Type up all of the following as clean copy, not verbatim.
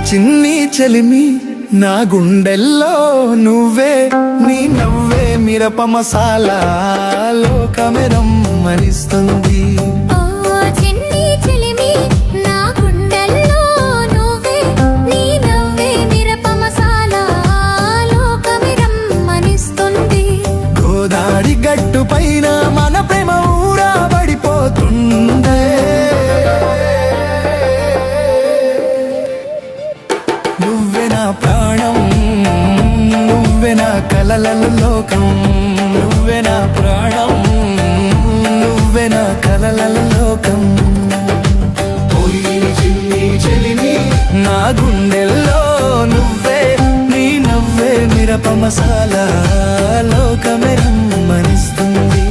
చిన్ని చెలిమి నా గుండెల్లో నువ్వే, నీ నవ్వే మిరప మసాలా లోకమే రమ్మనిస్తుంది. గోదావరి గట్టు పైన మన ప్రేమ ఊరా పడిపోతుందే. నువ్వే నా ప్రాణం, నువ్వే నా కలల లోకం, నువ్వే నా ప్రాణం, నువ్వే నా కలల లోకం. నా గుండెల్లో నువ్వే, నీ నవ్వే మిరప మసాలా లోకమే రమ్మనిస్తుంది.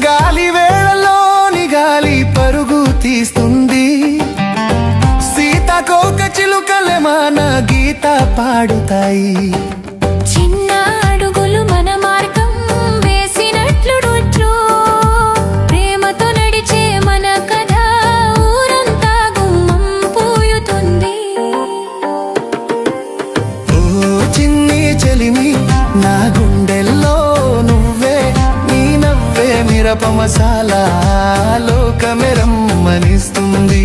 గాలి వేళలోని గాలి పరుగు తీస్తుంది, సీతాకోక చిలుకలే మన గీత పాడుతాయి. చిన్న అడుగులు మన మార్గం వేసినట్లు ప్రేమతో నడిచే మన కథ ఊరంతా గుమ్మం పూయుతుంది. ఓ చిన్ని చెలిమి నా గుండెల్లో నువ్వే, నీ నవ్వే మిరప మసాలా లోకమే రమ్మనిస్తుంది.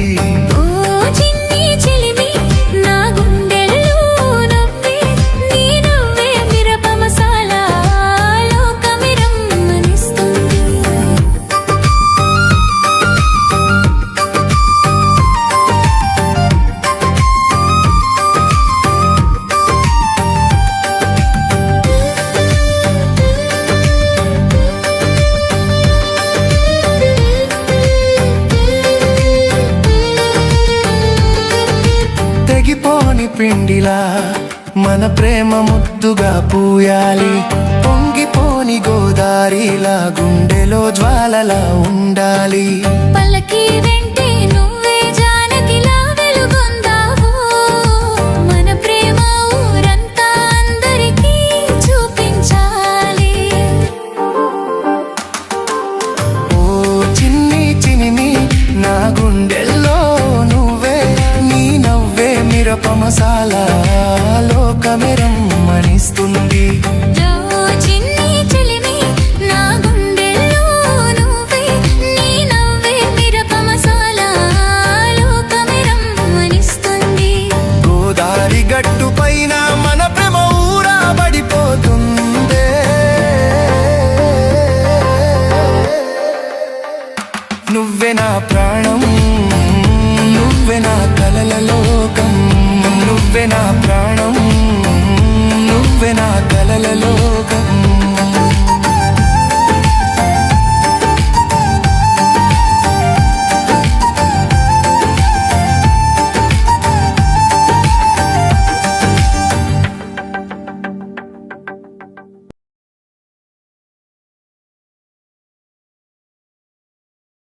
తెగిపోని పిండిలా మన ప్రేమ ముద్దుగా పూయాలి, పొంగిపోని గోదారిలా గుండెలో జ్వాలలా ఉండాలి. పల్లకి వెంటే నువ్వే జానకిలా వెలుగొందావు, మన ప్రేమ ఊరంతా అందరికీ చూపించాలి. ఓ చిన్ని చినిమి నా గుండెల్లో నువ్వే, నీ నవ్వే మిరప మసాలా లోకమే రమ్మనిస్తుంది. గోదావరి గట్టు పైన మన ప్రేమ ఊరా పడిపోతుందే. నువ్వే నా ప్రాణం, నువ్వే నా కలల లోకం, నువ్వే నా ప్రాణం, నువ్వే నా కలల లోకం.